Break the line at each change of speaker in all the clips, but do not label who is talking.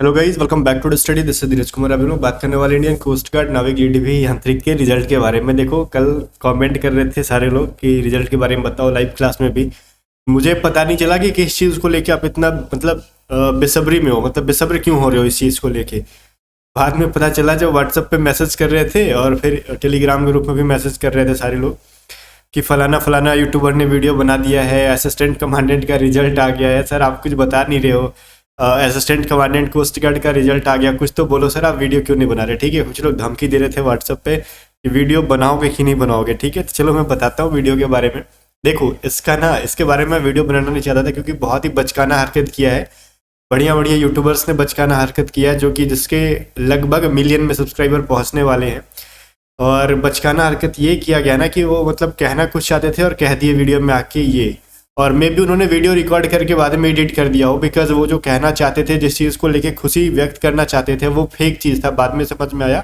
Hello guys, welcome back to the study. This is Dheeraj Kumar. अभी लोग बात करने वाले इंडियन कोस्ट गार्ड नाविक जीडीपी यांत्रिक के रिजल्ट के बारे में। देखो, कल कमेंट कर रहे थे सारे लोग कि रिजल्ट के बारे में बताओ लाइव क्लास में भी। मुझे पता नहीं चला कि किस चीज़ को लेके आप इतना बेसब्री में हो, मतलब बेसब्र क्यों हो रहे हो इस चीज़ को लेके। बाद में पता चला जब व्हाट्सएप पे मैसेज कर रहे थे और फिर टेलीग्राम ग्रुप में भी मैसेज कर रहे थे सारे लोग कि फलाना फलाना यूट्यूबर ने वीडियो बना दिया है, असिस्टेंट कमांडेंट का रिजल्ट आ गया है। सर आप कुछ बता नहीं रहे हो, असिस्टेंट कमांडेंट कोस्ट गार्ड का रिजल्ट आ गया, कुछ तो बोलो सर। आप वीडियो क्यों नहीं बना रहे? ठीक है, कुछ लोग धमकी दे रहे थे व्हाट्सएप पे कि वीडियो बनाओगे कि नहीं बनाओगे। ठीक है, तो चलो मैं बताता हूँ वीडियो के बारे में। देखो, इसके बारे में वीडियो बनाना नहीं चाहता था क्योंकि बहुत ही बचकाना हरकत किया है। बढ़िया बढ़िया यूट्यूबर्स ने बचकाना हरकत किया है, जो कि जिसके लगभग मिलियन में सब्सक्राइबर पहुंचने वाले हैं। और बचकाना हरकत ये किया गया ना कि वो मतलब कहना कुछ चाहते थे और कह दिए वीडियो में आके ये। और मे भी उन्होंने वीडियो रिकॉर्ड करके बाद में एडिट कर दिया हो, बिकॉज वो जो कहना चाहते थे, जिस चीज़ को लेके खुशी व्यक्त करना चाहते थे, वो फेक चीज़ था। बाद में समझ में आया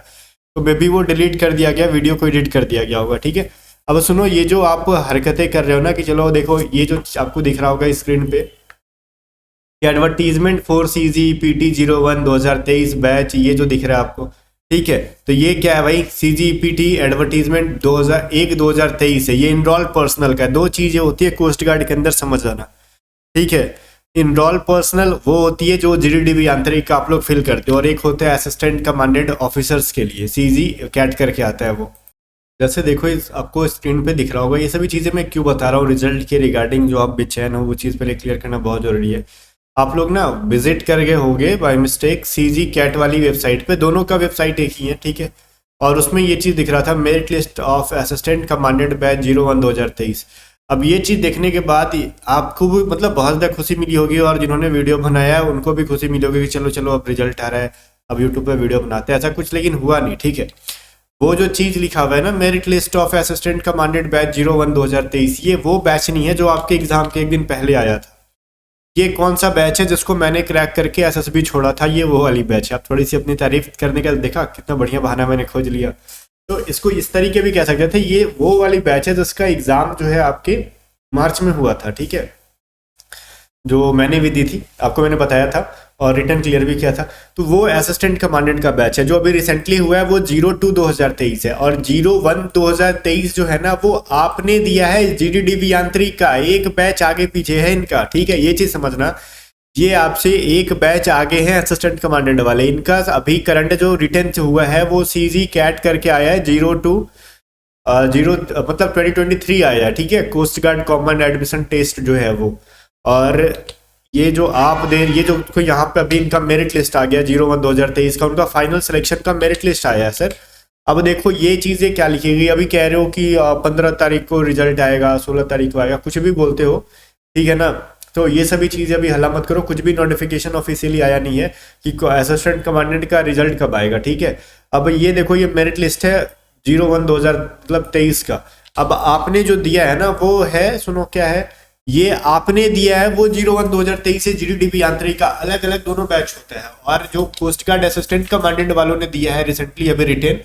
तो मे भी वो डिलीट कर दिया गया, वीडियो को एडिट कर दिया गया होगा। ठीक है, अब सुनो, ये जो आप हरकतें कर रहे हो ना कि चलो देखो, ये जो आपको दिख रहा होगा स्क्रीन पे एडवर्टीजमेंट फॉर CGPT 01 2023 बैच, ये जो दिख रहा है आपको, ठीक है, तो ये क्या है भाई? CGPT एडवर्टीजमेंट 2001-2023 है। ये इनरोल पर्सनल का है। दो चीजें होती है कोस्ट गार्ड के अंदर, समझ जाना। ठीक है, इनरोल पर्सनल वो होती है जो GDDB आंतरिक का आप लोग फिल करते हो, और एक होता है असिस्टेंट कमांडेंट ऑफिसर्स के लिए, CG कैट करके आता है वो। जैसे देखो, आपको स्क्रीन पे दिख रहा होगा। ये सभी चीज़ें मैं क्यों बता रहा हूँ रिजल्ट के रिगार्डिंग, जो आप बेचैन हो वो चीज़ पहले क्लियर करना बहुत जरूरी है। आप लोग ना विजिट कर गए होंगे बाय मिस्टेक CG कैट वाली वेबसाइट पे। दोनों का वेबसाइट एक ही है, ठीक है। और उसमें ये चीज़ दिख रहा था, merit list of assistant commandant batch 01-2023। अब ये चीज़ देखने के बाद आपको भी मतलब बहुत ज़्यादा खुशी मिली होगी, और जिन्होंने वीडियो बनाया है उनको भी खुशी मिली होगी कि चलो चलो अब रिजल्ट आ रहा है, अब यूट्यूब पे वीडियो बनाते हैं। ऐसा कुछ लेकिन हुआ नहीं। ठीक है, वो जो चीज़ लिखा हुआ है ना, merit list of assistant commandant batch 01-2023, ये वो बैच नहीं है जो आपके एग्जाम के एक दिन पहले आया था। ये कौन सा बैच है जिसको मैंने क्रैक करके SSB छोड़ा था? ये वो वाली बैच है। आप थोड़ी सी अपनी तारीफ करने का देखा कितना बढ़िया बहाना मैंने खोज लिया। तो इसको इस तरीके भी कह सकते थे, ये वो वाली बैच है जिसका एग्जाम जो है आपके मार्च में हुआ था। ठीक है, जो मैंने भी दी थी, आपको मैंने बताया था और रिटर्न क्लियर भी किया था। तो वो असिस्टेंट कमांडेंट का बैच है जो अभी रिसेंटली हुआ है, वो 02-2023 है। और 01-2023 जो है ना, वो आपने दिया है GDDB यांत्रिक का, एक बैच आगे पीछे है इनका। ठीक है, ये चीज समझना, ये आपसे एक बैच आगे है असिस्टेंट कमांडेंट वाले। इनका अभी करंट जो रिटर्न हुआ है वो CG कैट करके आया है 2023 आया है। ठीक है, coast guard common admission test जो है वो। और ये जो आप ये जो यहाँ पे अभी इनका मेरिट लिस्ट आ गया 01-2023 का, उनका फाइनल सिलेक्शन का मेरिट लिस्ट आया है सर। अब देखो ये चीज़ें क्या लिखी गई, अभी कह रहे हो कि 15 तारीख को रिजल्ट आएगा, 16 तारीख को आएगा, कुछ भी बोलते हो, ठीक है ना। तो ये सभी चीज़ें अभी हल्ला मत करो, कुछ भी नोटिफिकेशन ऑफिशियली आया नहीं है कि असिस्टेंट कमांडेंट का रिजल्ट कब आएगा। ठीक है, अब ये देखो, ये मेरिट लिस्ट है 01-2023 का। अब आपने जो दिया है ना वो है, सुनो क्या है, ये आपने दिया है वो 01-2023 से GDDB आंतरिक का, अलग अलग दोनों बैच होता है। और जो कोस्ट गार्ड असिस्टेंट कमांडेंट वालों ने दिया है रिसेंटली अभी रिटेन,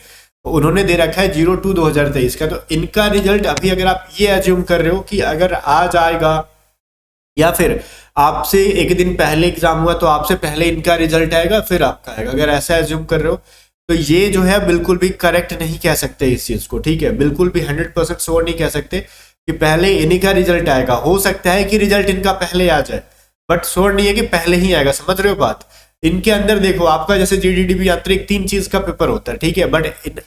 उन्होंने दे रखा है 02-2023 का। तो इनका रिजल्ट अभी अगर आप ये एज्यूम कर रहे हो कि अगर आज आएगा या फिर आपसे एक दिन पहले एग्जाम हुआ तो आपसे पहले इनका रिजल्ट आएगा फिर आपका आएगा, अगर ऐसा एज्यूम कर रहे हो तो ये जो है बिल्कुल भी करेक्ट नहीं कह सकते इस चीज को। ठीक है, बिल्कुल भी 100% श्योर नहीं कह सकते कि पहले इन्हीं का रिजल्ट आएगा। हो सकता है कि रिजल्ट इनका पहले आ जाए, बट श्योर नहीं है कि पहले ही आएगा। समझ रहे हो बात? इनके अंदर देखो, आपका जैसे GDDB यांत्रिक 3 चीज का पेपर होता है, ठीक है, बट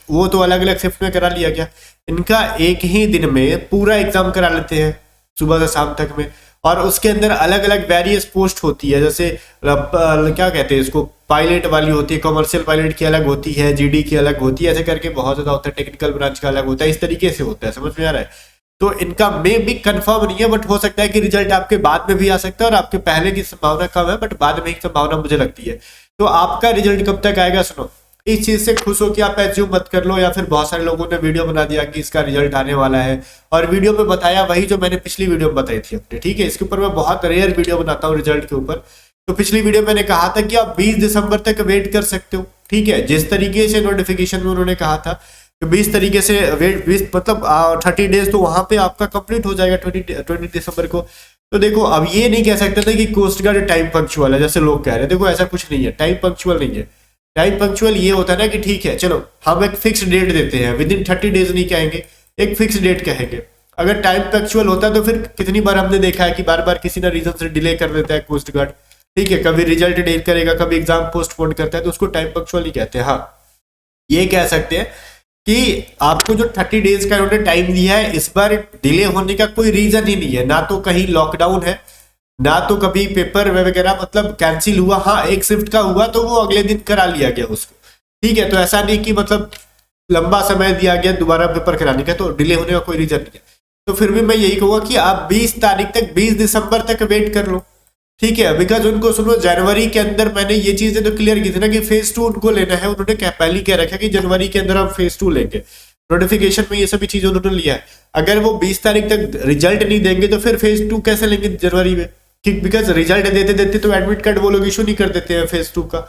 वो तो अलग अलग शिफ्ट में करा लिया गया। इनका एक ही दिन में पूरा एग्जाम करा लेते हैं सुबह से शाम तक में, और उसके अंदर अलग अलग वेरियस पोस्ट होती है। जैसे क्या कहते हैं इसको, पायलट वाली होती है, कमर्शियल पायलट की अलग होती है, GD की अलग होती है, ऐसे करके बहुत ज्यादा होता है, टेक्निकल ब्रांच का अलग होता है, इस तरीके से होता है। समझ में आ रहा है? तो इनका मे भी कंफर्म नहीं है, बट हो सकता है कि रिजल्ट आपके बाद में भी आ सकता है, और आपके पहले की संभावना कम है, बट बाद में ही संभावना मुझे लगती है। तो आपका रिजल्ट कब तक आएगा? सुनो, इस चीज से खुश हो कि आप एज्यूम मत कर लो, या फिर बहुत सारे लोगों ने वीडियो बना दिया कि इसका रिजल्ट आने वाला है, और वीडियो में बताया वही जो मैंने पिछली वीडियो में बताई थी अपने। ठीक है, इसके ऊपर मैं बहुत रेयर वीडियो बनाता हूँ रिजल्ट के ऊपर। तो पिछली वीडियो मैंने कहा था कि आप 20 दिसंबर तक वेट कर सकते हो। ठीक है, जिस तरीके से नोटिफिकेशन में उन्होंने कहा था कि 20 तरीके से वेट, 20 मतलब 30 डेज तो वहां पे आपका कंप्लीट हो जाएगा 20 दिसंबर को। तो देखो अब ये नहीं कह सकते थे कि कोस्ट गार्ड टाइम पंक्चुअल है जैसे लोग कह रहे हैं, देखो ऐसा कुछ नहीं है, टाइम पंक्चुअल नहीं है। टाइम पंक्चुअल ये होता है ना कि ठीक है चलो हम एक फिक्स डेट देते हैं, विद इन 30 डेज नहीं कहेंगे, एक फिक्स डेट कहेंगे। अगर टाइम पंक्चुअल होता तो फिर कितनी बार हमने देखा है कि बार बार किसी ना रीजन से डिले कर देता है कोस्ट गार्ड, ठीक है, कभी रिजल्ट डिले करेगा, कभी एग्जाम पोस्टपोन करता है, तो उसको टाइम पंक्चुअल नहीं कहते। हाँ ये कह सकते हैं कि आपको जो 30 डेज का उन्होंने टाइम दिया है, इस बार डिले होने का कोई रीजन ही नहीं है, ना तो कहीं लॉकडाउन है, ना तो कभी पेपर वगैरह मतलब कैंसिल हुआ। हाँ एक शिफ्ट का हुआ तो वो अगले दिन करा लिया गया उसको, ठीक है, तो ऐसा नहीं कि मतलब लंबा समय दिया गया दोबारा पेपर कराने का, तो डिले होने का कोई रीजन नहीं है। तो फिर भी मैं यही कहूंगा कि आप 20 तारीख तक, 20 दिसंबर तक वेट कर लो, ठीक है, बिकॉज उनको सुनो जनवरी के अंदर मैंने ये चीजें तो क्लियर की थी ना कि फेज 2 उनको लेना है, उन्होंने क्या पहले कह रखा कि जनवरी के अंदर हम फेज 2 लेंगे, नोटिफिकेशन में ये सभी चीजें उन्होंने लिया है। अगर वो 20 तारीख तक रिजल्ट नहीं देंगे तो फिर फेज 2 कैसे लेंगे जनवरी में, बिकॉज रिजल्ट देते देते तो एडमिट कार्ड वो लोग इशू नहीं कर देते हैं फेज 2 का,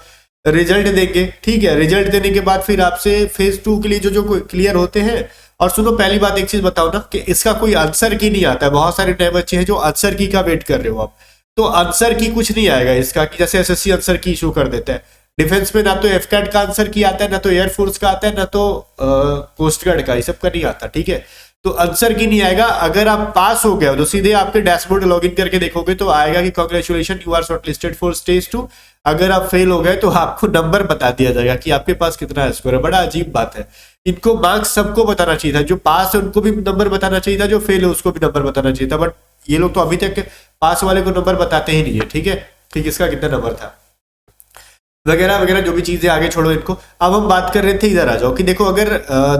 रिजल्ट देंगे, ठीक है, रिजल्ट देने के बाद फिर आपसे फेज 2 के लिए जो जो क्लियर होते हैं। और सुनो पहली बात एक चीज बताओ ना कि इसका कोई आंसर की नहीं आता है, बहुत सारे नए बच्चे हैं जो आंसर की का वेट कर रहे हो आप, तो आंसर की कुछ नहीं आएगा इसका, कि जैसे एसएससी आंसर की इशू कर देता है। डिफेंस में ना तो एफकैट का आंसर की आता है, ना तो एयरफोर्स का आता है, ना तो कोस्ट गार्ड का, ये सब का नहीं आता, ठीक है, तो आंसर की नहीं आएगा। अगर आप पास हो गए तो सीधे आपके डैशबोर्ड लॉगिन करके देखोगे तो आएगा कि congratulation you are shortlisted for stage 2। अगर आप फेल हो गए तो आपको नंबर बता दिया जाएगा कि आपके पास कितना स्कोर है। बड़ा अजीब बात है, इनको मार्क्स सबको बताना चाहिए था, जो पास है उनको भी नंबर बताना चाहिए था, जो फेल है उसको भी नंबर बताना चाहिए था, बट ये लोग तो अभी तक पास वाले को नंबर बताते ही नहीं है, ठीक है, कि किसका कितना नंबर था वगैरह वगैरह, जो भी चीजें आगे छोड़ो इनको। अब हम बात कर रहे थे, इधर आ जाओ कि देखो अगर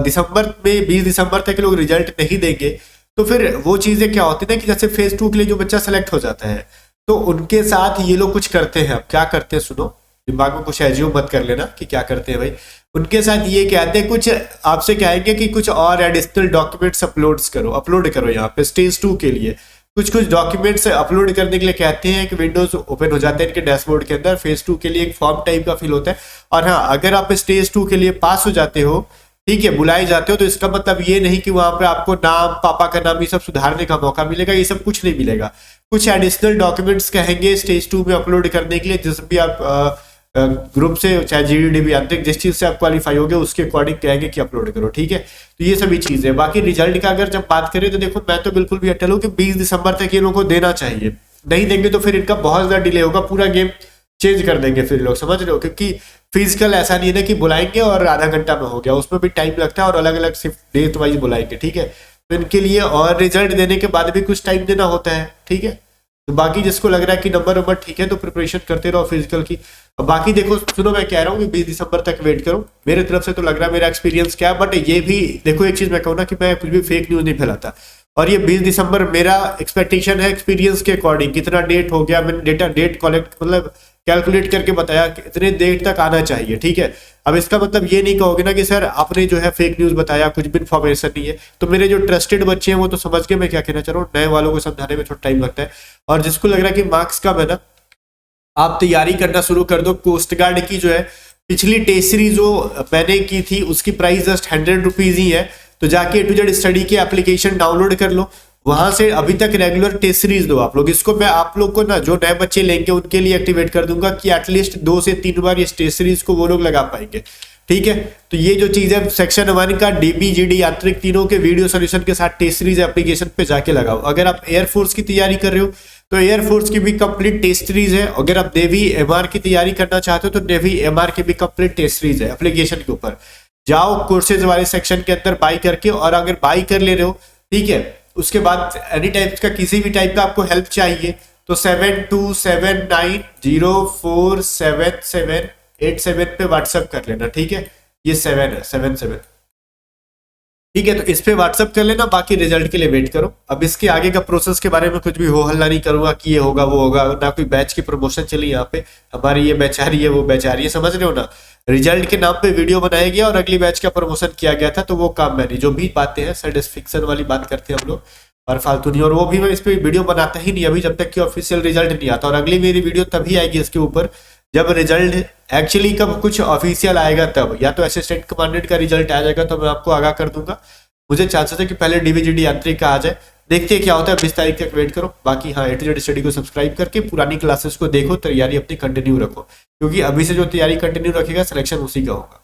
दिसंबर में 20 दिसंबर तक लोग रिजल्ट नहीं देंगे तो फिर वो चीजें क्या होती है ना कि जैसे फेज 2 के लिए जो बच्चा सेलेक्ट हो जाता है तो उनके साथ ये लोग कुछ करते हैं। अब क्या करते हैं सुनो, दिमाग में कुछ एज्यूम मत कर लेना कि क्या करते हैं भाई, उनके साथ ये कहते हैं कुछ आपसे कहेंगे कि कुछ और एडिशनल डॉक्यूमेंट्स अपलोड करो यहाँ पे स्टेज 2 के लिए, कुछ डॉक्यूमेंट्स अपलोड करने के लिए कहते हैं कि विंडोज ओपन हो जाते हैं इनके डैशबोर्ड के अंदर, फेज 2 के लिए एक फॉर्म टाइप का फिल होता है। और हाँ अगर आप स्टेज 2 के लिए पास हो जाते हो, ठीक है, बुलाए जाते हो, तो इसका मतलब ये नहीं कि वहां पे आपको नाम, पापा का नाम, ये सब सुधारने का मौका मिलेगा, ये सब कुछ नहीं मिलेगा। कुछ एडिशनल डॉक्यूमेंट्स कहेंगे स्टेज 2 में अपलोड करने के लिए, जिस भी आप ग्रुप से चाहे जीडीडी आंतरिक जिस चीज से आप क्वालिफाई होगे उसके अकॉर्डिंग कहेंगे कि अपलोड करो, ठीक है, तो ये सभी चीजें। बाकी रिजल्ट का अगर जब बात करें तो देखो मैं तो बिल्कुल भी अटल हूं कि 20 दिसंबर तक ये लोगों को देना चाहिए, नहीं देंगे तो फिर इनका बहुत ज्यादा डिले होगा, पूरा गेम चेंज कर देंगे फिर लोग, समझ रहे हो, क्योंकि फिजिकल ऐसा नहीं है ना कि बुलाएंगे और आधा घंटा में हो गया, उसमें भी टाइम लगता है और अलग अलग सिर्फ डेट वाइज बुलाएंगे, ठीक है, तो इनके लिए और रिजल्ट देने के बाद भी कुछ टाइम देना होता है, ठीक है। तो बाकी जिसको लग रहा है कि नंबर ठीक है तो प्रिपरेशन करते रहो फिजिकल की। बाकी देखो सुनो मैं कह रहा हूँ कि 20 दिसंबर तक वेट करो, मेरे तरफ से तो लग रहा है, मेरा एक्सपीरियंस क्या है, बट ये भी देखो एक चीज मैं कहूँ ना कि मैं कुछ भी फेक न्यूज नहीं फैलाता, और ये 20 दिसंबर मेरा एक्सपेक्टेशन है एक्सपीरियंस के अकॉर्डिंग, कितना डेट हो गया मैंने डेट कलेक्ट मतलब कैलकुलेट करके बताया कि इतने डेट तक आना चाहिए, ठीक है। अब इसका मतलब ये नहीं कहोगे ना कि सर आपने जो है फेक न्यूज बताया, कुछ भी इन्फॉर्मेशन नहीं है। तो मेरे जो ट्रस्टेड बच्चे हैं वो तो समझ के मैं क्या कहना चाह रहा हूँ, नए वालों को समझाने में थोड़ा टाइम लगता है। और जिसको लग रहा है कि मार्क्स कम है ना, आप तैयारी करना शुरू कर दो। कोस्ट गार्ड की जो है पिछली टेस्ट सीरीज जो मैंने की थी उसकी प्राइस जस्ट 100 रुपीज ही है, तो जाके A to Z स्टडी की एप्लीकेशन डाउनलोड कर लो, वहां से अभी तक रेगुलर टेस्ट सीरीज दो आप लोग। इसको मैं आप लोग को ना जो नए बच्चे लेंगे उनके लिए एक्टिवेट कर दूंगा कि एटलीस्ट 2 से 3 बार ये टेस्ट सीरीज को वो लोग लगा पाएंगे, ठीक है। तो ये जो चीज है सेक्शन 1 का डीबी जीडी यांत्रिक तीनों के वीडियो सोल्यूशन के साथ टेस्ट सीरीज एप्लीकेशन पे जाके लगाओ। अगर आप एयरफोर्स की तैयारी कर रहे हो तो एयरफोर्स की भी कंप्लीट टेस्ट सीरीज है। अगर आप नेवी एमआर की तैयारी करना चाहते हो तो नेवी एमआर की भी कंप्लीट टेस्ट सीरीज है एप्लीकेशन के ऊपर। जाओ कोर्सेज वाले सेक्शन के अंदर बाई करके, और अगर बाई कर ले रहे हो, ठीक है, उसके बाद एनी टाइप का किसी भी टाइप का आपको हेल्प चाहिए तो 7279047787 पे व्हाट्सएप कर लेना, ठीक है। ये 7 है 77, ठीक है, तो इस पे व्हाट्सएप कर लेना। बाकी रिजल्ट के लिए वेट करो। अब इसके आगे का प्रोसेस के बारे में कुछ भी हो हल्ला नहीं करूंगा कि ये होगा वो होगा, ना कोई बैच की प्रमोशन चली यहाँ पे, हमारी ये बैच आ रही है वो बैच आ रही है, समझ रहे हो ना। रिजल्ट के नाम पे वीडियो बनाया गया और अगली बैच का प्रमोशन किया गया था, तो वो काम मैंने जो भी बातें हैं सेटिस्फिक्शन वाली बात करते हैं हम लोग और फालतू नहीं। और वो भी मैं इस पे वीडियो बनाता ही नहीं अभी जब तक कि ऑफिशियल रिजल्ट नहीं आता, और अगली मेरी वीडियो तभी आएगी इसके ऊपर जब रिजल्ट एक्चुअली कब कुछ ऑफिशियल आएगा तब, या तो असिस्टेंट कमांडेंट का रिजल्ट आ जाएगा तो मैं आपको आगाह कर दूंगा। मुझे चांसेस है कि पहले डीवीजीडी यांत्रिक का आ जाए, देखते हैं क्या होता है, 20 तारीख तक वेट करो। बाकी हाँ, A to Z स्टडी को सब्सक्राइब करके पुरानी क्लासेस को देखो, तैयारी अपनी कंटिन्यू रखो, क्योंकि अभी से जो तैयारी कंटिन्यू रखेगा सिलेक्शन उसी का होगा।